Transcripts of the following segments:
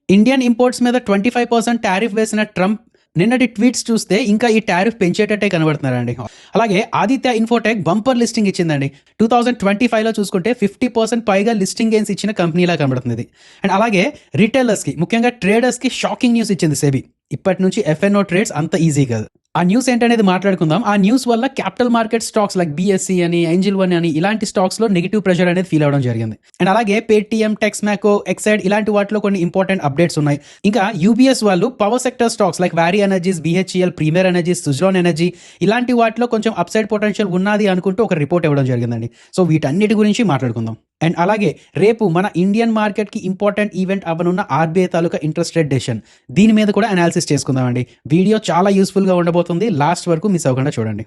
Indian imports మీద 25% tariff వేసిన Trump నిన్నటి ట్వీట్స్ చూస్తే ఇంకా ఈ టారిఫ్ పెంచేటట్టే కనబడుతున్నారండి. అలాగే ఆదిత్య ఇన్ఫోటెక్ బంపర్ లిస్టింగ్ ఇచ్చిందండి. 2025లో చూసుకుంటే 50% పైగా లిస్టింగ్ గెయిన్స్ ఇచ్చిన కంపెనీలా కనబడుతుంది. అండ్ అలాగే రిటైలర్స్కి, ముఖ్యంగా ట్రేడర్స్కి షాకింగ్ న్యూస్ ఇచ్చింది సెబీ. ఇప్పటి నుంచి ఎఫ్ఎన్ఓ ట్రేడ్స్ అంత ఈజీ కాదు. ఆ న్యూస్ ఏంటనేది మాట్లాడుకుందాం. ఆ న్యూస్ వల్ల capital market stocks like BSc అని, ఏంజిల్ వన్ అని ఇలాంటి స్టాక్స్లో నెగిటివ్ ప్రెషర్ అనేది ఫీల్ అవడం జరిగింది. అండ్ అలాగే పేటిఎం, టెక్స్మాకో, ఎక్సైడ్ ఇలాంటి వాటిలో కొన్ని ఇంపార్టెంట్ అప్డేట్స్ ఉన్నాయి. ఇంకా యూబీఎస్ వాళ్ళు power sector stocks like Waaree Energies, BHEL, Premier Energies, Suzlon Energy ఇలాంటి వాటిలో కొంచెం అప్సైడ్ పొటెన్షియల్ ఉన్నది అనుకుంటూ ఒక రిపోర్ట్ ఇవ్వడం జరిగిందండి. సో వీటన్నిటి గురించి మాట్లాడుకుందాం. అండ్ అలాగే రేపు మన ఇండియన్ మార్కెట్కి ఇంపార్టెంట్ ఈవెంట్ అవ్వనున్న ఆర్బీఐ తాలూకా ఇంట్రెస్ట్ రేట్ డెసిషన్, దీని మీద కూడా అనాలిసిస్ చేసుకుందామండి. వీడియో చాలా యూస్ఫుల్గా ఉండబోతుంది, లాస్ట్ వరకు మిస్ అవ్వకుండా చూడండి.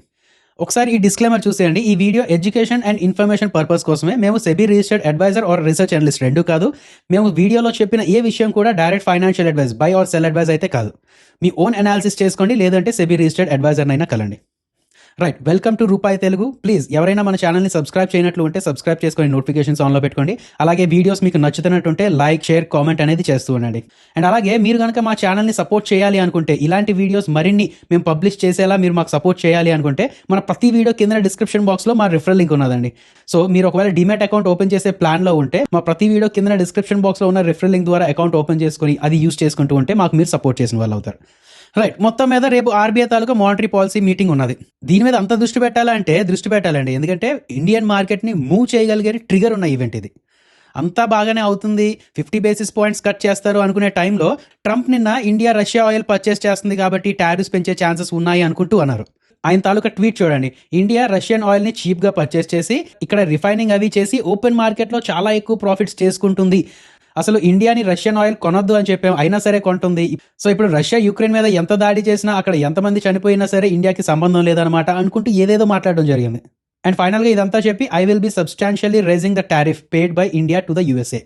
ఒకసారి ఈ డిస్క్లైమర్ చూసేయండి. ఈ video education and information purpose కోసమే. మేము SEBI registered advisor or research analyst రెండూ కాదు. మేము వీడియోలో చెప్పిన ఏ విషయం కూడా direct financial advice, buy or sell advice అయితే కాదు. మీ ఓన్ అనాలిసిస్ చేసుకోండి, లేదంటే సెబీ రిజిస్టర్డ్ అడ్వైజర్నైనా కలండి. Right, welcome to Rupaayi Telugu. Please ఎవరైనా మన ఛానల్ని సబ్స్క్రైబ్ చేయనట్లు ఉంటే సబ్స్క్రైబ్ చేసుకొని నోటిఫికేషన్స్ ఆన్లో పెట్టుకోండి. అలాగే వీడియోస్ మీకు నచ్చుతున్నట్టుంటే లైక్, షేర్, కామెంట్ అనేది చేస్తూ ఉండండి. అండ్ అలాగే మీరు కనుక మా ఛానల్ని సపోర్ట్ చేయాలి అనుకుంటే, ఇలాంటి వీడియోస్ మరిన్ని మేము పబ్లిష్ చేసేలా మీరు మాకు సపోర్ట్ చేయాలి అనుకుంటే, మన ప్రతి వీడియో కింద డిస్క్రిప్షన్ బాక్స్లో మా రిఫరల్ లింక్ ఉన్నదండి. సో మీరు ఒకవేళ డిమాట్ అకౌంట్ ఓపెన్ చేసే ప్లాన్లో ఉంటే, మా ప్రతి వీడియో కింద డిస్క్రిప్షన్ బాక్స్లో ఉన్న రిఫరల్ లింక్ ద్వారా అకౌంట్ ఓపెన్ చేసుకొని అది యూస్ చేసుకుంటూ ఉంటే మాకు మీరు సపోర్ట్ చేసిన వాళ్ళు అవుతారు. రైట్, మొత్తం మీద రేపు ఆర్బీఐ తాలూకా మానిటరీ పాలసీ మీటింగ్ ఉన్నది. దీని మీద అంత దృష్టి పెట్టాలండి, ఎందుకంటే ఇండియన్ మార్కెట్ని మూవ్ చేయగలిగే ట్రిగర్ ఉన్న ఈవెంట్ ఇది. అంతా బాగానే అవుతుంది, 50 బేసిస్ పాయింట్స్ కట్ చేస్తారు అనుకునే టైంలో ట్రంప్ నిన్న ఇండియా రష్యా ఆయిల్ పర్చేస్ చేస్తుంది కాబట్టి టారిఫ్స్ పెంచే ఛాన్సెస్ ఉన్నాయి అనుకుంటూ అన్నారు. ఆయన తాలూకా ట్వీట్ చూడండి. ఇండియా రష్యన్ ఆయిల్ని చీప్గా పర్చేస్ చేసి ఇక్కడ రిఫైనింగ్ అవి చేసి ఓపెన్ మార్కెట్లో చాలా ఎక్కువ ప్రాఫిట్స్ చేసుకుంటుంది. అసలు ఇండియాని రష్యన్ ఆయిల్ కొనొద్దు అని చెప్పాం, అయినా సరే కొంటుంది. సో ఇప్పుడు రష్యా యుక్రెయిన్ మీద ఎంత దాడి చేసినా, అక్కడ ఎంతమంది చనిపోయినా సరే ఇండియాకి సంబంధం లేదనమాట అనుకుంటూ ఏదేదో మాట్లాడడం జరిగింది. అండ్ ఫైనల్గా ఇదంతా చెప్పి I will be substantially raising the tariff paid by India to the USA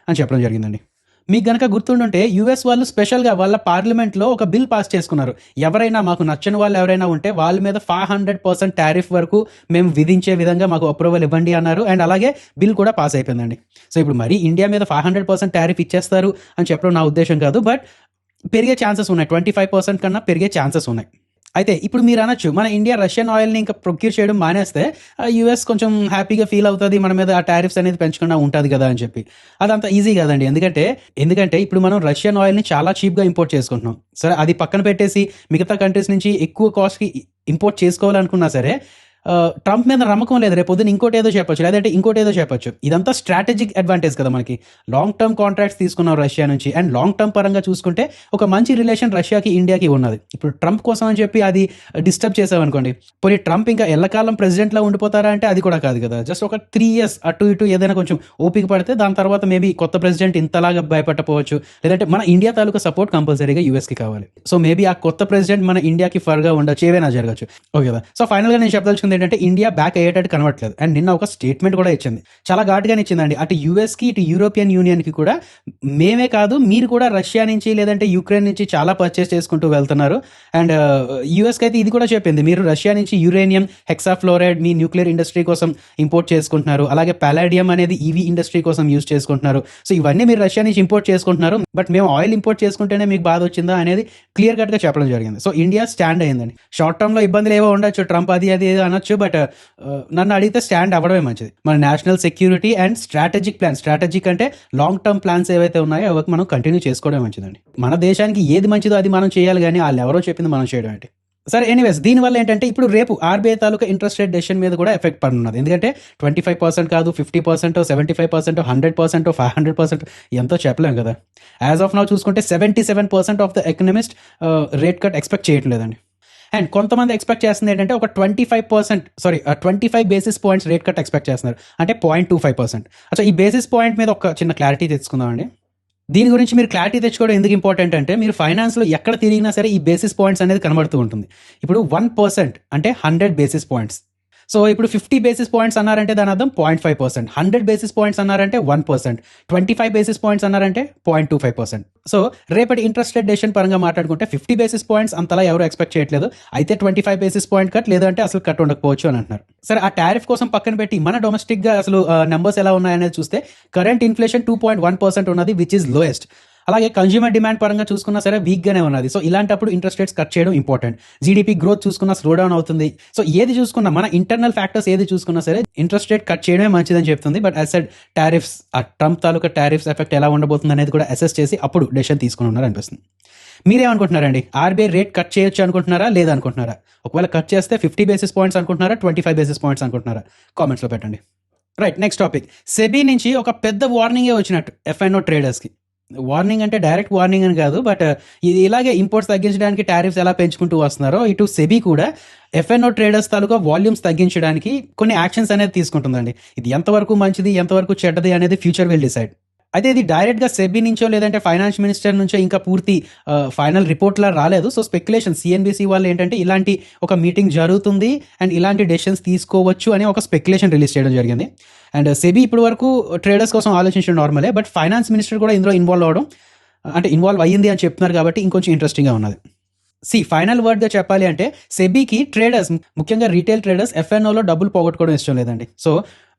అని చెప్పడం జరిగిందండి. మీకు గనక గుర్తుండుంటే యూఎస్ వాళ్ళు స్పెషల్గా వాళ్ళ పార్లమెంట్లో ఒక బిల్ పాస్ చేసుకున్నారు. ఎవరైనా మాకు నచ్చని వాళ్ళు ఎవరైనా ఉంటే వాళ్ళ మీద 500% టారిఫ్ వరకు మేము విధించే విధంగా మాకు అప్రూవల్ ఇవ్వండి అన్నారు. అండ్ అలాగే బిల్ కూడా పాస్ అయిపోయిందండి. సో ఇప్పుడు మరీ ఇండియా మీద 500% టారిఫ్ ఇచ్చేస్తారు అని చెప్పడం నా ఉద్దేశం కాదు, బట్ పెరిగే ఛాన్సెస్ ఉన్నాయి. 25% కన్నా పెరిగే ఛాన్సెస్ ఉన్నాయి. అయితే ఇప్పుడు మీరు అనొచ్చు, మన ఇండియా రష్యన్ ఆయిల్ని ఇంకా ప్రొక్యూర్ చేయడం మానేస్తే యూఎస్ కొంచెం హ్యాపీగా ఫీల్ అవుతుంది, మన మీద ఆ టారిఫ్స్ అనేది పెంచకుండా ఉంటుంది కదా అని చెప్పి. అదంతా ఈజీ కాదండి. ఎందుకంటే ఇప్పుడు మనం రష్యన్ ఆయిల్ని చాలా చీప్గా ఇంపోర్ట్ చేసుకుంటున్నాం. సరే, అది పక్కన పెట్టేసి మిగతా కంట్రీస్ నుంచి ఎక్కువ కాస్ట్కి ఇంపోర్ట్ చేసుకోవాలనుకున్నా సరే ట్రంప్ మీద నమ్మకం లేదు, రేపు పొద్దున ఇంకోటి ఏదో చెప్పొచ్చు, లేదంటే ఇంకోటి ఏదో చెప్పొచ్చు. ఇదంతా స్ట్రాటజిక్ అడ్వాంటేజ్ కదా మనకి. లాంగ్ టర్మ్ కాంట్రాక్ట్స్ తీసుకున్నాం రష్యా నుంచి, అండ్ లాంగ్ టర్మ్ పరంగా చూసుకుంటే ఒక మంచి రిలేషన్ రష్యాకి ఇండియాకి ఉన్నది. ఇప్పుడు ట్రంప్ కోసం అని చెప్పి అది డిస్టర్బ్ చేసామనుకోండి, పోనీ ట్రంప్ ఇంకా ఎల్లకాలం ప్రెసిడెంట్లా ఉండిపోతారా అంటే అది కూడా కాదు కదా. జస్ట్ ఒక 3 years అటు ఇటు ఏదైనా కొంచెం ఓపిక పడితే దాని తర్వాత మేబీ కొత్త ప్రెసిడెంట్ ఇంతలాగా భయపడకపోవచ్చు, లేదంటే మన ఇండియా తాలూకా సపోర్ట్ కంపల్సరీగా యూఎస్కి కావాలి. సో మేబీ ఆ కొత్త ప్రెసిడెంట్ మన ఇండియాకి ఫర్గా ఉండొచ్చు, ఏవైనా జరగచ్చు. ఓకే కదా. సో ఫైనల్గా నేను చెప్పదలుచుకుంది ఏంటంటే, ఇండియా బ్యాక్ అయ్యేటట్టు కనబడట్లేదు. అండ్ నిన్న ఒక స్టేట్మెంట్ కూడా ఇచ్చింది, చాలా ఘాటుగానే ఇచ్చిందండి. అటు యూఎస్కి ఇటు యూరోపియన్ యూనియన్కి కూడా, మేమే కాదు మీరు కూడా రష్యా నుంచి లేదంటే యుక్రెయిన్ నుంచి చాలా పర్చేస్ చేసుకుంటూ వెళ్తున్నారు. అండ్ యూఎస్కి అయితే ఇది కూడా చెప్పింది, మీరు రష్యా నుంచి యురేనియం, హెక్సాఫ్లోరైడ్ మీ న్యూక్లియర్ ఇండస్ట్రీ కోసం ఇంపోర్ట్ చేసుకుంటున్నారు, అలాగే పాలాడియం అనేది ఈవీ ఇండస్ట్రీ కోసం యూజ్ చేసుకుంటున్నారు. సో ఇవన్నీ మీరు రష్యా నుంచి ఇంపోర్ట్ చేసుకుంటున్నారు, బట్ మేము ఆయిల్ ఇంపోర్ట్ చేసుకుంటేనే మీకు బాధ వచ్చిందా అనేది క్లియర్ కట్గా చెప్పడం జరిగింది. సో ఇండియా స్టాండ్ అయిందండి. షార్ట్ టర్మ్లో ఇబ్బందులు ఏవో ఉండొచ్చు, ట్రంప్ అది అనొచ్చు, బట్ నన్ను అడిగితే స్టాండ్ అవ్వడమే మంచిది. మన నేషనల్ సెక్యూరిటీ అండ్ స్ట్రాటజిక్ అంటే లాంగ్ టర్మ్ ప్లాన్స్ ఏవైతే ఉన్నాయో అవి మనం కంటిన్యూ చేసుకోవడమే మంచిదండి. మన దేశానికి ఏది మంచిదో అది మనం చేయాలి, కానీ వాళ్ళు ఎవరో చెప్పింది మనం చేయడం ఏంటి. సరే, ఎనీవేస్, దీనివల్ల ఏంటంటే ఇప్పుడు రేపు ఆర్బీఐ తాలూకా ఇంట్రెస్ట్ రేట్ డెసిషన్ మీద కూడా ఎఫెక్ట్ పడుతున్నది. ఎందుకంటే 25% కాదు, 50%, 75%, 100%, 500% ఎంతో చెప్పలేం కదా. యాజ్ ఆఫ్ నౌ చూసుకుంటే 77% of the economist rate cut expect చేయట్లేదండి. అండ్ కొంతమంది ఎక్స్పెక్ట్ చేస్తుంది ఏంటంటే ఒక 25 basis points rate cut expect చేస్తున్నారు, అంటే 0.25%. అచ్చా, ఈ బేసిస్ పాయింట్ మీద ఒక చిన్న క్లారిటీ తెచ్చుకుందామండి. దీని గురించి మీరు క్లారిటీ తెచ్చుకోవడం ఎందుకు ఇంపార్టెంట్ అంటే, మీరు ఫైనాన్స్లో ఎక్కడ తిరిగినా సరే ఈ బేసిస్ పాయింట్స్ అనేది కనబడుతూ ఉంటుంది. ఇప్పుడు 1% అంటే 100 బేసిస్ పాయింట్స్. సో ఇప్పుడు 50 బేసిస్ పాయింట్స్ అన్నారంటే దాని అర్థం 0.5%, 100 బేసిస్ పాయింట్స్ అన్నారంటే 1%, 25 బేసిస్ పాయింట్స్ అన్నారంటే 0.25%. సో రేపటి ఇంట్రెస్ట్ రేట్ డెసిషన్ పరంగా మాట్లాడుకుంటే 50 బేసిస్ పాయింట్స్ అంతలా ఎవరు ఎక్స్పెక్ట్ చేయట్లేదు, అయితే 25 బేసిస్ పాయింట్ కట్, లేదంటే అసలు కట్ ఉండకపోవచ్చు అని అంటున్నారు. సరే, ఆ టారిఫ్ కోసం పక్కన పెట్టి మన డొమెస్టిక్గా అసలు నెంబర్స్ ఎలా ఉన్నాయనేది చూస్తే, కరెంట్ ఇన్ఫ్లేషన్ 2.1% ఉన్నది, విచ్ ఈస్ లోయెస్ట్. అలాగే కన్జ్యూమర్ డిమాండ్ పరంగా చూసుకున్నా సరే వీక్గానే ఉన్నది. సో ఇలాంటప్పుడు ఇంట్రెస్ట్ రేట్స్ కట్ చేయడం ఇంపార్టెంట్. జీడీపీ గ్రోత్ చూసుకున్నా స్లో డౌన్ అవుతుంది. సో ఏది చూసుకున్నా మన ఇంటర్నల్ ఫ్యాక్టర్స్ ఏది చూసుకున్నా సరే ఇంట్రెస్ట్ రేట్ కట్ చేయడమే మంచిదని చెప్తుంది. బట్ యాజ్ సెడ్ టారిఫ్స్, ఆ ట్రంప్ తాలూకా టారిఫ్స్ ఎఫెక్ట్ ఎలా ఉండబోతుంది అనేది కూడా అసెస్ చేసి అప్పుడు డెసిషన్ తీసుకుని ఉన్నారు అనిపిస్తుంది. మీరేమనుకుంటున్నారండి? ఆర్బీఐ రేట్ కట్ చేయొచ్చు అనుకుంటున్నారా, లేదా అనుకుంటున్నారా? ఒకవేళ కట్ చేస్తే 50 బేసిస్ పాయింట్స్ అనుకుంటున్నారా, 25 బేసిస్ పాయింట్స్ అనుకుంటున్నారా? కామెంట్స్లో పెట్టండి. Right, next topic. సెబీ నుంచి ఒక పెద్ద వార్నింగే వచ్చినట్టు ఎఫ్ఐఎన్ఓ ట్రేడర్స్కి. వార్నింగ్ అంటే డైరెక్ట్ వార్నింగ్ అని కాదు, బట్ ఇది ఇలాగే ఇంపోర్ట్స్ తగ్గించడానికి టారిఫ్స్ ఎలా పెంచుకుంటూ వస్తున్నారో ఇటు సెబీ కూడా ఎఫ్ఎన్ఓ ట్రేడర్స్ తాలూకా వాల్యూమ్స్ తగ్గించడానికి కొన్ని యాక్షన్స్ అనేది తీసుకుంటుందండి. ఇది ఎంతవరకు మంచిది, ఎంతవరకు చెడ్డది అనేది ఫ్యూచర్ విల్ డిసైడ్. అయితే ఇది డైరెక్ట్గా సెబీ నుంచో లేదంటే ఫైనాన్స్ మినిస్టర్ నుంచో ఇంకా పూర్తి ఫైనల్ రిపోర్ట్లా రాలేదు. సో స్పెక్యులేషన్, సిఎన్బిసి వాళ్ళు ఏంటంటే ఇలాంటి ఒక మీటింగ్ జరుగుతుంది అండ్ ఇలాంటి డెసిషన్స్ తీసుకోవచ్చు అని ఒక స్పెక్యులేషన్ రిలీజ్ చేయడం జరిగింది. అండ్ సెబీ ఇప్పటి వరకు ట్రేడర్స్ కోసం ఆలోచించడం నార్మలే, బట్ ఫైనాన్స్ మినిస్టర్ కూడా ఇందులో ఇన్వాల్వ్ అయ్యింది అని చెప్తున్నారు కాబట్టి ఇంకొంచెం ఇంట్రెస్టింగ్గా ఉన్నది. ఫైనల్ వర్డ్గా చెప్పాలి అంటే సెబీకి ట్రేడర్స్, ముఖ్యంగా రీటైల్ ట్రేడర్స్ ఎఫ్ఎన్ఓలో డబ్బులు పోగొట్టుకోవడం ఇష్టం లేదండి. సో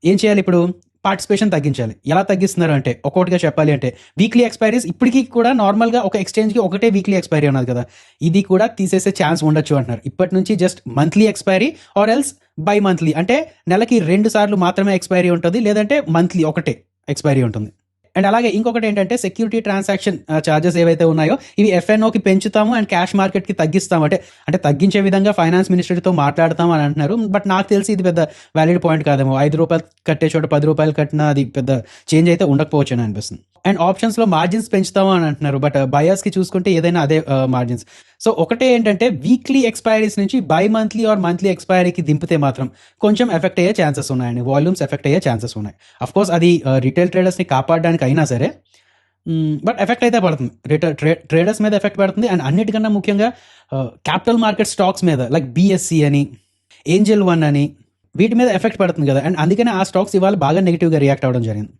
ఏం చేయాలి ఇప్పుడు? పార్టిసిపేషన్ తగ్గించాలి. ఎలా తగ్గిస్తున్నారు అంటే, ఒక్కొక్కటిగా చెప్పాలి అంటే వీక్లీ ఎక్స్పైరీస్ ఇప్పటికీ కూడా నార్మల్గా ఒక ఎక్స్చేంజ్కి ఒకటే వీక్లీ ఎక్స్పైరీ ఉన్నది కదా, ఇది కూడా తీసేసే ఛాన్స్ ఉండొచ్చు అంటున్నారు. ఇప్పటి నుంచి just monthly expiry or else by monthly, అంటే నెలకి 2 సార్లు మాత్రమే ఎక్స్పైరీ ఉంటుంది, లేదంటే మంత్లీ ఒకటే ఎక్స్పైరీ ఉంటుంది. అండ్ అలాగే ఇంకొకటి ఏంటంటే సెక్యూరిటీ ట్రాన్సాక్షన్ ఛార్జెస్ ఏవైతే ఉన్నాయో ఇవి ఎఫ్ఎన్ఓకి పెంచుతాము అండ్ క్యాష్ మార్కెట్కి తగ్గిస్తాము, అంటే తగ్గించే విధంగా ఫైనాన్స్ మినిస్టర్తో మాట్లాడతాం అని అంటున్నారు. బట్ నాకు తెలిసి ఇది పెద్ద వ్యాలిడ్ పాయింట్ కాదేమో. 5 రూపాయలు కట్టే చోట 10 రూపాయలు కట్టినా అది పెద్ద చేంజ్ అయితే ఉండకపోవచ్చు అని అనిపిస్తుంది. అండ్ ఆప్షన్స్లో మార్జిన్స్ పెంచుతాము అని అంటున్నారు, బట్ బయర్స్కి చూసుకుంటే ఏదైనా అదే మార్జిన్స్. సో ఒకటే ఏంటంటే వీక్లీ ఎక్స్పైరీస్ నుంచి బై మంత్లీ ఆర్ మంత్లీ ఎక్స్పైరీకి దింపితే మాత్రం కొంచెం ఎఫెక్ట్ అయ్యే ఛాన్సెస్ ఉన్నాయండి, వాల్యూమ్స్ ఎఫెక్ట్ అయ్యే ఛాన్సెస్ ఉన్నాయి. అఫ్కోర్స్ అది రీటైల్ ట్రేడర్స్ని కాపాడడానికి అయినా సరే, బట్ ఎఫెక్ట్ అయితే పడుతుంది, ట్రేడర్స్ మీద ఎఫెక్ట్ పడుతుంది. అండ్ అన్నిటికన్నా ముఖ్యంగా క్యాపిటల్ మార్కెట్ స్టాక్స్ మీద లైక్ బిఎస్సి అని, ఏంజల్ వన్ అని, వీటి మీద ఎఫెక్ట్ పడుతుంది కదా. అండ్ అందుకనే ఆ స్టాక్స్ ఇవాళ బాగా నెగిటివ్గా రియాక్ట్ అవ్వడం జరిగింది.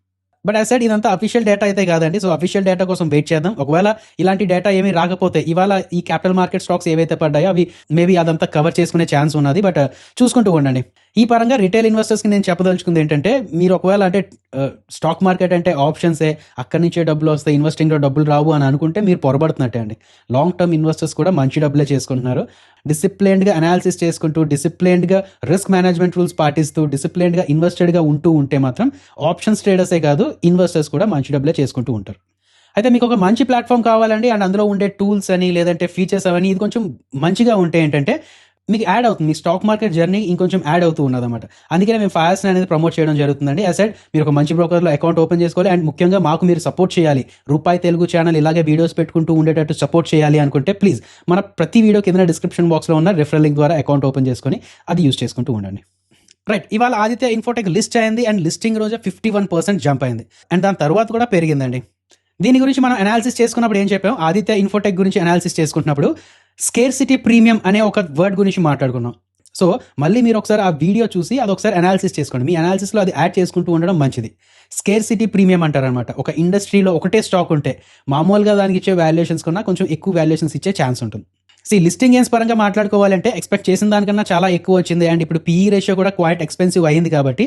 బట్ యాజ్ సెడ్ ఇదంతా అఫీషియల్ డేటా అయితే కాదండి. సో అఫీషియల్ డేటా కోసం వెయిట్ చేద్దాం. ఒకవేళ ఇలాంటి డేటా ఏమీ రాకపోతే ఇవాళ ఈ క్యాపిటల్ మార్కెట్ స్టాక్స్ ఏవైతే పడ్డాయో అవి మేబీ అదంతా కవర్ చేసుకునే ఛాన్స్ ఉన్నది. బట్ చూసుకుంటూ ఉండండి. ఈ పరంగా రిటైల్ ఇన్వెస్టర్స్కి నేను చెప్పదలుచుకుంది ఏంటంటే, మీరు ఒకవేళ అంటే స్టాక్ మార్కెట్ అంటే ఆప్షన్సే, అక్కడి నుంచే డబ్బులు వస్తాయి, ఇన్వెస్టింగ్లో డబ్బులు రావు అని అనుకుంటే మీరు పొరబడుతున్నట్టే అండి. లాంగ్ టర్మ్ ఇన్వెస్టర్స్ కూడా మంచి డబ్బులే చేసుకుంటున్నారు. డిసిప్లైన్డ్గా అనాలిసిస్ చేసుకుంటూ, డిసిప్లైన్డ్గా రిస్క్ మేనేజ్మెంట్ రూల్స్ పాటిస్తూ, డిసిప్లైన్డ్గా ఇన్వెస్టెడ్గా ఉంటే మాత్రం ఆప్షన్స్ ట్రేడర్సే కాదు, ఇన్వెస్టర్స్ కూడా మంచి డబ్బులే చేసుకుంటూ ఉంటారు. అయితే మీకు ఒక మంచి ప్లాట్ఫామ్ కావాలండి అండ్ అందులో ఉండే టూల్స్ అని లేదంటే ఫీచర్స్ అవన్నీ ఇది కొంచెం మంచిగా ఉంటే ఏంటంటే మీకు యాడ్ అవుతుంది, మీ స్టాక్ మార్కెట్ జర్నీ ఇంకొంచెం యాడ్ అవుతూ ఉన్నదన్నమాట. అందుకనే మేము ఫాస్ట్ అనేది ప్రమోట్ చేయడం జరుగుతుందండి. అసెడ్ మీరు ఒక మంచి బ్రోకర్లో అకౌంట్ ఓపెన్ చేసుకోవాలి అండ్ ముఖ్యంగా మాకు మీరు సపోర్ట్ చేయాలి. రూపాయి తెలుగు ఛానల్ ఇలాగే వీడియోస్ పెట్టుకుంటూ ఉండేటట్టు సపోర్ట్ చేయాలి అనుకుంటే ప్లీజ్ మన ప్రతి వీడియో కింద డిస్క్రిప్షన్ బాక్స్లో ఉన్న రెఫరల్ లింక్ ద్వారా అకౌంట్ ఓపెన్ చేసుకొని అది యూస్ చేసుకుంటూ ఉండండి. రైట్, ఇవాళ ఆదిత్య ఇన్ఫోటెక్ లిస్ట్ అయింది అండ్ లిస్టింగ్ రోజు 51% జంప్ అయింది అండ్ దాని తర్వాత కూడా పెరిగిందండి. దీని గురించి మనం అనాలిసిస్ చేసుకున్నప్పుడు ఏం చెప్పాం? ఆదిత్య ఇన్ఫోటెక్ గురించి అనాలిసిస్ చేసుకుంటున్నప్పుడు స్కేర్సిటీ ప్రీమియం అనే ఒక వర్డ్ గురించి మాట్లాడుకున్నాం. సో మళ్ళీ మీరు ఒకసారి ఆ వీడియో చూసి అది ఒకసారి అనాలిసిస్ చేసుకోండి. మీ అనాలిసిస్లో అది యాడ్ చేసుకుంటూ ఉండడం మంచిది. స్కేర్సిటీ ప్రీమియం అంటారనమాట. ఒక ఇండస్ట్రీలో ఒకటే స్టాక్ ఉంటే మామూలుగా దానికి ఇచ్చే వాల్యుయేషన్స్ కన్నా కొంచెం ఎక్కువ వాల్యుయేషన్స్ ఇచ్చే ఛాన్స్ ఉంటుంది. లిస్టింగ్ గెయిన్స్ పరంగా మాట్లాడుకోవాలంటే ఎక్స్పెక్ట్ చేసిన దానికన్నా చాలా ఎక్కువ వచ్చింది అండ్ ఇప్పుడు పీఈ రేషియో కూడా క్వైట్ ఎక్స్పెన్సివ్ అయింది కాబట్టి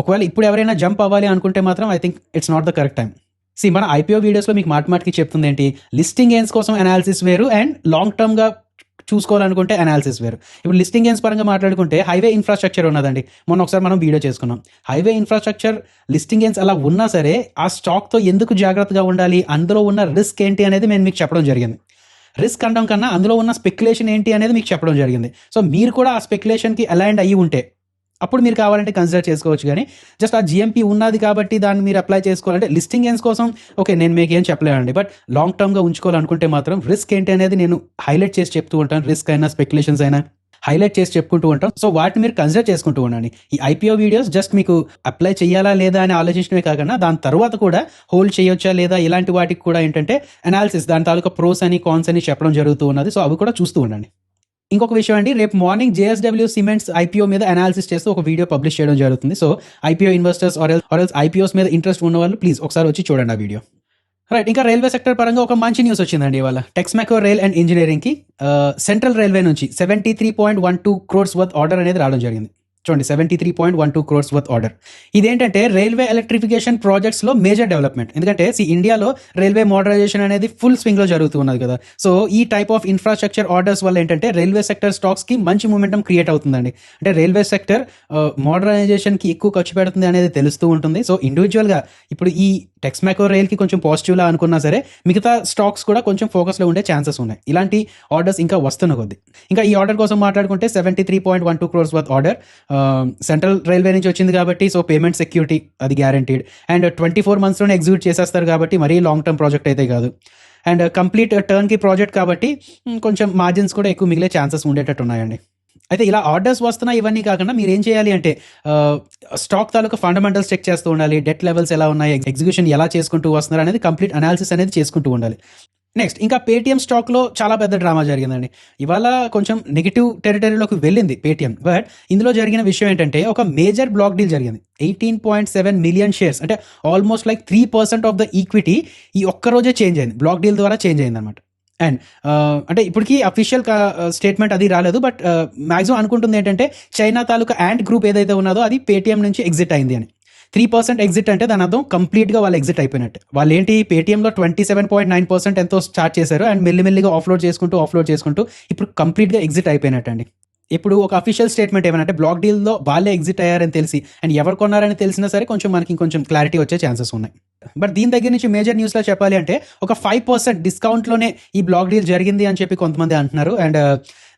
ఒకవేళ ఇప్పుడు ఎవరైనా జంప్ అవ్వాలి అనుకుంటే మాత్రం I think it's not the correct time. మన ఐపీఓ వీడియోస్లో మీకు మాటికి చెప్తుంది ఏంటి, లిస్టింగ్ గెయిన్స్ కోసం అనాలిసిస్ వేరు అండ్ లాంగ్ టర్మ్గా చూసుకోవాలనుకుంటే అనాలిసిస్ వేరు. ఇప్పుడు లిస్టింగ్ గెయిన్స్ పరంగా మాట్లాడుకుంటే హైవే ఇన్ఫ్రాస్ట్రక్చర్ ఉన్నదండి. మొన్న ఒకసారి మనం వీడియో చేసుకున్నాం. హైవే ఇన్ఫ్రాస్ట్రక్చర్ లిస్టింగ్ గెయిన్స్ అలా ఉన్నా సరే ఆ స్టాక్తో ఎందుకు జాగ్రత్తగా ఉండాలి, అందులో ఉన్న రిస్క్ ఏంటి అనేది నేను మీకు చెప్పడం జరిగింది. రిస్క్ అనడం కన్నా అందులో ఉన్న స్పెక్యులేషన్ ఏంటి అనేది మీకు చెప్పడం జరిగింది. సో మీరు కూడా ఆ స్పెక్యులేషన్కి అలైన్డ్ అయ్యి ఉంటే అప్పుడు మీరు కావాలంటే కన్సిడర్ చేసుకోవచ్చు. కానీ జస్ట్ ఆ జిఎంపీ ఉన్నది కాబట్టి దాన్ని మీరు అప్లై చేసుకోవాలంటే లిస్టింగ్ గెయిన్స్ కోసం ఓకే నేను మీకు ఏం చెప్పలేనండి. బట్ లాంగ్ టర్మ్గా ఉంచుకోవాలనుకుంటే మాత్రం రిస్క్ ఏంటి అనేది నేను హైలైట్ చేసి చెప్తూ ఉంటాను. రిస్క్ అయినా స్పెక్యులేషన్స్ అయినా హైలైట్ చేసి చెప్పుకుంటూ ఉంటాం. సో వాటిని మీరు కన్సిడర్ చేసుకుంటూ ఉండండి. ఈ ఐపీఓ వీడియోస్ జస్ట్ మీకు అప్లై చేయాలా లేదా అని ఆలోచించడమే కాకుండా దాని తర్వాత కూడా హోల్డ్ చేయొచ్చా లేదా ఇలాంటి వాటికి కూడా ఏంటంటే అనాలిసిస్, దాని తాలూకా ప్రోస్ అని కాన్స్ అని చెప్పడం జరుగుతూ ఉన్నది. సో అవి కూడా చూస్తూ ఉండండి. ఇంకొక విషయం అండి, రేపు మార్నింగ్ జేఎస్డబ్ల్యూ సిమెంట్స్ ఐపీఓ మీద అనాలిసిస్ చేస్తూ ఒక వీడియో పబ్లిష్ చేయడం జరుగుతుంది. So IPO investors or else IPOs మీద ఇంట్రెస్ట్ ఉన్న వాళ్ళు ప్లీజ్ ఒకసారి వచ్చి చూడండి ఆ వీడియో. రైట్, ఇంకా రైల్వే సెక్టర్ పరంగా ఒక మంచి న్యూస్ వచ్చిందండి ఇవాళ. టెక్స్మెకో రైల్ అండ్ ఇంజనీరింగ్కి సెంట్రల్ రైల్వే నుంచి 73.12 crores వర్త్ ఆర్డర్ అనేది రావడం జరిగింది. చూడండి 73.12 క్రోర్స్ వర్త్ ఆర్డర్. ఇదేంటంటే రైల్వే ఎలక్ట్రిఫికేషన్ ప్రాజెక్ట్స్లో మేజర్ డెవలప్మెంట్. ఎందుకంటే ఇండియాలో రైల్వే మోడరైజేషన్ అనేది ఫుల్ స్వింగ్లో జరుగుతూ ఉన్నది కదా. సో ఈ టైప్ ఆఫ్ ఇన్ఫ్రాస్ట్రక్చర్ ఆర్డర్స్ వల్ల ఏంటంటే రైల్వే సెక్టర్ స్టాక్స్కి మంచి మూమెంటం క్రియేట్ అవుతుందండి. అంటే రైల్వే సెక్టర్ మోడరైజేషన్కి ఎక్కువ ఖర్చు పెడుతుంది అనేది తెలుస్తూ ఉంటుంది. సో ఇండివిజువల్గా ఇప్పుడు ఈ టెక్స్మాకో రైల్కి కొంచెం పాజిటివ్లా అనుకున్నా సరే మిగతా స్టాక్స్ కూడా కొంచెం ఫోకస్లో ఉండే ఛాన్సెస్ ఉన్నాయి. ఇలాంటి ఆర్డర్స్ ఇంకా వస్తున్న కొద్ది. ఇంకా ఈ ఆర్డర్ కోసం మాట్లాడుకుంటే 73.12 crores worth order central railway నుంచి వచ్చింది కాబట్టి సో పేమెంట్ సెక్యూరిటీ అది గ్యారంటీడ్. అండ్ 24 monthsలోనే ఎగ్జిక్యూట్ చేసేస్తారు కాబట్టి మరీ లాంగ్ టర్మ్ ప్రాజెక్ట్ అయితే కాదు. అండ్ కంప్లీట్ టర్న్కి ప్రాజెక్ట్ కాబట్టి కొంచెం మార్జిన్స్ కూడా ఎక్కువ మిగిలే ఛాన్సెస్ ఉండేటట్టు ఉన్నాయండి. అయితే ఇలా ఆర్డర్స్ వస్తున్నా ఇవన్నీ కాకుండా మీరు ఏం చేయాలి అంటే స్టాక్ తాలూకా ఫండమెంటల్స్ చెక్ చేస్తూ ఉండాలి. డెట్ లెవెల్స్ ఎలా ఉన్నాయి, ఎగ్జిక్యూషన్ ఎలా చేసుకుంటూ వస్తున్నారు అనేది కంప్లీట్ అనాలిసిస్ అనేది చేసుకుంటూ ఉండాలి. నెక్స్ట్ ఇంకా పేటీఎం స్టాక్లో చాలా పెద్ద డ్రామా జరిగిందండి. ఇవాళ కొంచెం నెగిటివ్ టెరిటరీలోకి వెళ్ళింది పేటీఎం. బట్ ఇందులో జరిగిన విషయం ఏంటంటే ఒక మేజర్ బ్లాక్ డీల్ జరిగింది. 18.7 million షేర్స్ అంటే almost like 3% of the equity ఈ ఒక్కరోజే చేంజ్ అయింది. బ్లాక్ డీల్ ద్వారా చేంజ్ అయింది అనమాట. అండ్ అంటే ఇప్పటికీ అఫీషియల్ స్టేట్మెంట్ అది రాలేదు. బట్ మ్యాక్సిమం అనుకుంటుంది ఏంటంటే చైనా తాలూకా యాంట్ గ్రూప్ ఏదైతే ఉన్నదో అది పేటీఎం నుంచి ఎగ్జిట్ అయింది అని. 3% ఎగ్జిట్ అంటే దాని అర్థం కంప్లీట్గా వాళ్ళు ఎగ్జిట్ అయిపోయినట్టు. వాళ్ళు ఏంటి పేటీఎంలో 27.9% ఎంతో స్టార్ట్ చేశారు అండ్ మెల్లిమెల్లిగా ఆఫ్లోడ్ చేసుకుంటూ ఇప్పుడు కంప్లీట్గా ఎగ్జిట్ అయిపోయినట్టు అండి. ఇప్పుడు ఒక అఫీషియల్ స్టేట్మెంట్ ఏమంటే బ్లాక్ డీల్లో వాళ్ళే ఎగ్జిట్ అయ్యారని తెలిసి అండ్ ఎవరు కొన్నారని తెలిసినా సరే కొంచెం మనకి ఇంకొంచెం క్లారిటీ వచ్చే ఛాన్సెస్ ఉన్నాయి. బట్ దీని దగ్గర నుంచి మేజర్ న్యూస్లో చెప్పాలి అంటే ఒక 5% డిస్కౌంట్లోనే ఈ బ్లాక్ డీల్ జరిగింది అని చెప్పి కొంతమంది అంటున్నారు. అండ్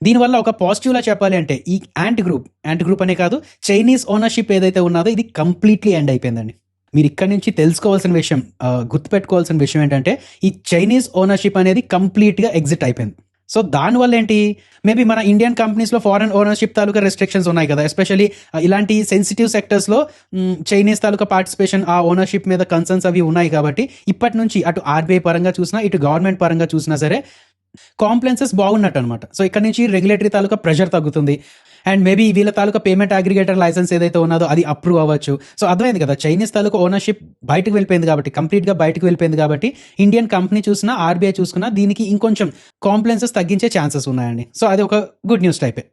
దీనివల్ల ఒక పాజిటివ్లా చెప్పాలి అంటే ఈ యాంట్ గ్రూప్ అనే కాదు చైనీస్ ఓనర్షిప్ ఏదైతే ఉన్నదో ఇది కంప్లీట్లీ ఎండ్ అయిపోయిందండి. మీరు ఇక్కడ నుంచి తెలుసుకోవాల్సిన విషయం, గుర్తుపెట్టుకోవాల్సిన విషయం ఏంటంటే ఈ చైనీస్ ఓనర్షిప్ అనేది కంప్లీట్గా ఎగ్జిట్ అయిపోయింది. సో దానివల్ల ఏంటి, మేబీ మన ఇండియన్ కంపెనీస్లో ఫారెన్ ఓనర్షిప్ తాలూకా రెస్ట్రిక్షన్స్ ఉన్నాయి కదా. ఎస్పెషల్లీ ఇలాంటి సెన్సిటివ్ సెక్టర్స్లో చైనీస్ తాలూకా పార్టిసిపేషన్ ఆ ఓనర్షిప్ మీద కన్సర్న్స్ అవి ఉన్నాయి కాబట్టి ఇప్పటి నుంచి అటు ఆర్బీఐ పరంగా చూసినా ఇటు గవర్నమెంట్ పరంగా చూసినా సరే కాంప్లైన్సెస్ బాగున్నట్టు అనమాట. సో ఇక్కడ నుంచి రెగ్యులేటరీ తాలూకా ప్రెషర్ తగ్గుతుంది అండ్ మేబీ వీళ్ళ తాలూకా పేమెంట్ అగ్రిగేటర్ లైసెన్స్ ఏదైతే ఉన్నదో అది అప్రూవ్ అవ్వచ్చు. సో అర్థమైంది కదా, చైనీస్ తాలూకా ఓనర్షిప్ బయటకు వెళ్ళిపోయింది కాబట్టి, కంప్లీట్గా బయటకు వెళ్ళిపోయింది కాబట్టి ఇండియన్ కంపెనీ చూసినా ఆర్బీఐ చూసుకున్నా దీనికి ఇంకొంచెం కాంప్లైన్సెస్ తగ్గించే ఛాన్సెస్ ఉన్నాయండి. సో అది ఒక గుడ్ న్యూస్ టైపే.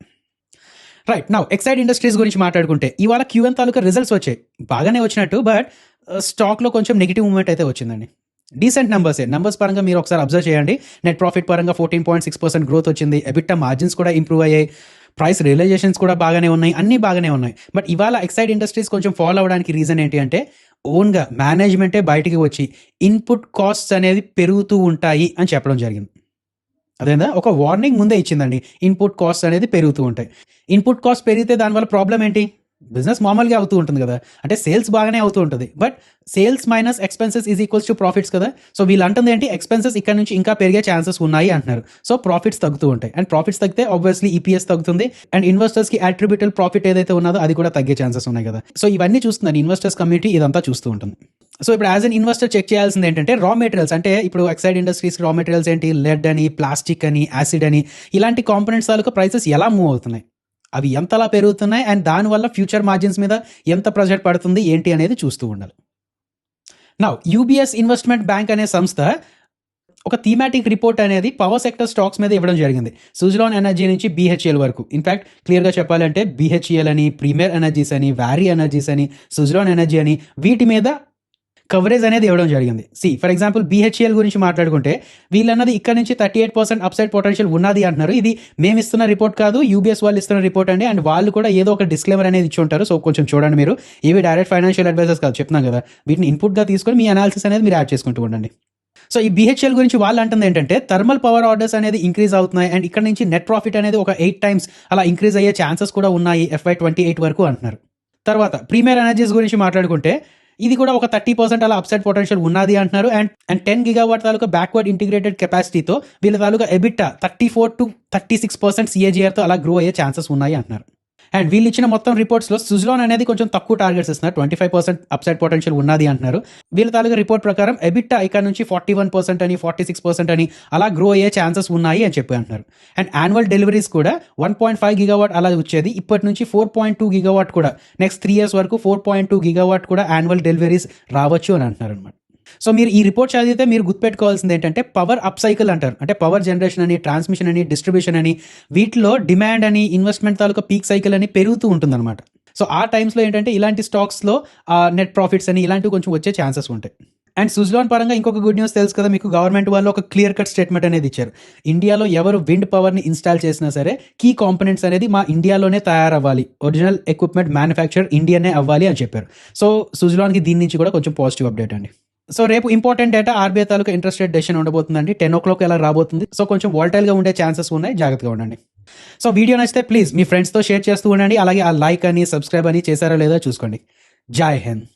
రైట్ నౌ ఎక్సైడ్ ఇండస్ట్రీస్ గురించి మాట్లాడుకుంటే ఇవాళ క్యూఎన్ తాలూకా రిజల్ట్స్ వచ్చాయి, బాగానే వచ్చినట్టు. బట్ స్టాక్లో కొంచెం నెగిటివ్ మూమెంట్ అయితే వచ్చిందండి. డీసెంట్ నెంబర్స్ పరంగా మీరు ఒకసారి అబ్జర్వ్ చేయండి. నెట్ ప్రాఫిట్ పరంగా 14.6% గ్రోత్ వచ్చింది. ఎబిటా మార్జిన్స్ కూడా ఇంప్రూవ్ అయ్యాయి. ప్రైస్ రియలైజేషన్స్ కూడా బాగానే ఉన్నాయి, అన్నీ బాగానే ఉన్నాయి. బట్ ఇవాళ ఎక్సైడ్ ఇండస్ట్రీస్ కొంచెం ఫాలో అవ్వడానికి రీజన్ ఏంటి అంటే ఓన్గా మేనేజ్మెంటే బయటికి వచ్చి ఇన్పుట్ కాస్ట్స్ అనేవి పెరుగుతూ ఉంటాయి అని చెప్పడం జరిగింది. అదేందా ఒక వార్నింగ్ ముందే ఇచ్చిందండి, ఇన్పుట్ కాస్ట్ అనేది పెరుగుతూ ఉంటాయి. ఇన్పుట్ కాస్ట్ పెరిగితే దానివల్ల ప్రాబ్లం ఏంటి, బిజినెస్ మామూలుగా అవుతూ ఉంటుంది కదా, అంటే సేల్స్ బాగానే అవుతూ ఉంటుంది. But sales minus expenses is equals to profits కదా. సో వీళ్ళు అంటుంది ఏంటి, ఎక్స్పెన్సెస్ ఇక్కడ నుంచి ఇంకా పెరిగే ఛాన్సెస్ ఉన్నాయి అంటున్నారు. సో ప్రాఫిట్స్ తగ్గుతూ ఉంటాయి అండ్ ప్రాఫిట్స్ తగ్గితే ఆబ్వియస్లీ ఈపీఎస్ తగ్గుతుంది అండ్ ఇన్వెస్టర్స్కి అట్రిబ్యూటల్ ప్రాఫిట్ ఏదైతే ఉన్నదో అది కూడా తగ్గే ఛాన్సెస్ ఉన్నాయి కదా. సో ఇవన్నీ చూస్తున్నారు ఇన్వెస్టర్స్ కమ్యూనిటీ, ఇదంతా చూస్తూ ఉంటుంది. సో ఇప్పుడు యాజ్ అన్ ఇన్వెస్టర్ చెక్ చేయాల్సింది ఏంటంటే రా మెటీరియల్స్, అంటే ఇప్పుడు ఎక్సైడ్ ఇండస్ట్రీస్ రా మెటీరియల్స్ ఏంటి, లెడ్ అని, ప్లాస్టిక్ అని, యాసిడ్ అని, ఇలాంటి కాంపోనెంట్స్ తాలూకా ప్రైసెస్ ఎలా మూవ్ అవుతున్నాయి, అవి ఎంతలా పెరుగుతున్నాయి అండ్ దానివల్ల ఫ్యూచర్ మార్జిన్స్ మీద ఎంత ప్రెజర్ పడుతుంది ఏంటి అనేది చూస్తూ ఉండాలి. నౌ యూబీఎస్ ఇన్వెస్ట్మెంట్ బ్యాంక్ అనే సంస్థ ఒక థీమాటిక్ రిపోర్ట్ అనేది పవర్ సెక్టర్ స్టాక్స్ మీద ఇవ్వడం జరిగింది. సుజలాన్ ఎనర్జీ నుంచి బీహెచ్ఎల్ వరకు. ఇన్ఫ్యాక్ట్ క్లియర్గా చెప్పాలంటే బీహెచ్ఎల్ అని, ప్రీమియర్ ఎనర్జీస్ అని, వ్యారీ ఎనర్జీస్ అని, సుజలాన్ ఎనర్జీ అని, వీటి మీద కవరేజ్ అనేది ఇవ్వడం జరిగింది. ఫర్ ఎగ్జాంపుల్ బీహెచ్ఎల్ గురించి మాట్లాడుకుంటే వీళ్ళన్నది ఇక్కడ నుంచి 38% అప్సైడ్ పొటెన్షియల్ ఉన్నది అంటున్నారు. ఇది మేము ఇస్తున్న రిపోర్ట్ కాదు, యూబీఎస్ వాళ్ళు ఇస్తున్న రిపోర్ట్ అండి. అండ్ వాళ్ళు కూడా ఏదో ఒక డిస్క్లైమర్ అనేది ఇచ్చి ఉంటారు. సో కొంచెం చూడండి మీరు, ఇవి డైరెక్ట్ ఫైనాన్షియల్ అడ్వైజర్స్ కాదు, చెప్తున్నాం కదా, వీటిని ఇన్పుట్గా తీసుకొని మీ అనాలిసిస్ అనేది మీరు యాడ్ చేసుకుంటూ ఉండండి. సో ఈ బీహెచ్ఎల్ గురించి వాళ్ళు అంటుంది ఏంటంటే థర్మల్ పవర్ ఆర్డర్స్ అనేది ఇంక్రీజ్ అవుతున్నాయి అండ్ ఇక్కడ నుంచి నెట్ ప్రాఫిట్ అనేది ఒక 8 times అలా ఇంక్రీజ్ అయ్యే ఛాన్సెస్ కూడా ఉన్నాయి FY28 వరకు అంటున్నారు. తర్వాత ప్రీమియర్ ఎనర్జీస్ గురించి మాట్లాడుకుంటే ఇది కూడా ఒక 30% అలా అప్సైడ్ పొటెన్షియల్ ఉన్నది అంటున్నారు. అండ్ 10 GW తాలూకా బ్యాక్వర్డ్ ఇంటిగ్రేటెడ్ కెపాసిటీతో వీళ్ళ తాలూకా ఎబిటా 34 to 36% CAGRతో అలా గ్రో అయ్యే ఛాన్సెస్ ఉన్నాయి అంటున్నారు. అండ్ వీళ్ళు ఇచ్చిన మొత్తం రిపోర్ట్స్లో సుజలాన్ అనేది కొంచెం తక్కువ టార్గెట్స్ ఇస్తున్నారు, 25% అప్సైడ్ పొటెన్షియల్ ఉన్నది అంటున్నారు. వీళ్ళ తాలూకా రిపోర్ట్ ప్రకారం ఎబిటా ఇక్కడ నుంచి 41% అని, 46% అని అలా గ్రో అయ్యే ఛాన్సెస్ ఉన్నాయి అని చెప్పి అంటున్నారు. అండ్ యాన్యువల్ డెలివరీస్ కూడా 1.5 GW అలా వచ్చేది, ఇప్పటి నుంచి 4.2 GW కూడా నెక్స్ట్ 3 years వరకు 4.2 GW కూడా యాన్యువల్ డెలివరీస్ రావచ్చు అని అంటున్నారు అనమాట. సో మీరు ఈ రిపోర్ట్ చదివితే మీరు గుర్తుపెట్టుకోవాల్సింది ఏంటంటే పవర్ అప్ సైకిల్ అంటారు, అంటే పవర్ జనరేషన్ అని, ట్రాన్స్మిషన్ అని, డిస్ట్రిబ్యూషన్ అని, వీటిలో డిమాండ్ అని, ఇన్వెస్ట్మెంట్ తాలూకా పీక్ సైకిల్ అని పెరుగుతూ ఉంటుందన్నమాట. సో ఆ టైమ్స్లో ఏంటంటే ఇలాంటి స్టాక్స్లో నెట్ ప్రాఫిట్స్ అని ఇలాంటివి కొంచెం వచ్చే ఛాన్సెస్ ఉంటాయి. అండ్ సుజ్లాన్ పరంగా ఇంకొక గుడ్ న్యూస్ తెలుసు కదా మీకు, గవర్నమెంట్ వాళ్ళు ఒక క్లియర్ కట్ స్టేట్మెంట్ అనేది ఇచ్చారు. ఇండియాలో ఎవరు విండ్ పవర్ని ఇన్స్టాల్ చేసినా సరే కీ కాంపోనెంట్స్ అనేది మా ఇండియాలోనే తయారవ్వాలి, ఒరిజినల్ ఎక్విప్మెంట్ మ్యానుఫ్యాక్చర్ ఇండియానే అవ్వాలి అని చెప్పారు. సో సుజ్లాన్కి దీని నుంచి కూడా కొంచెం పాజిటివ్ అప్డేట్ అండి. సో రేపు ఇంపార్టెంట్ డేటా ఆర్బీఐ తాలూకా ఇంట్రెస్ట్ రేట్ డెసిషన్ ఉండబోతుందండి. 10 o'clock ఎలా రాబోతుంది. సో కొంచెం వాలటైల్గా ఉండే ఛాన్సెస్ ఉన్నాయి, జాగ్రత్తగా ఉండండి. సో వీడియో నచ్చితే ప్లీజ్ మీ ఫ్రెండ్స్తో షేర్ చేస్తూ ఉండండి. అలాగే ఆ లైక్ అని సబ్స్క్రైబ్ అని చేశారో లేదో చూసుకోండి. జై హింద్.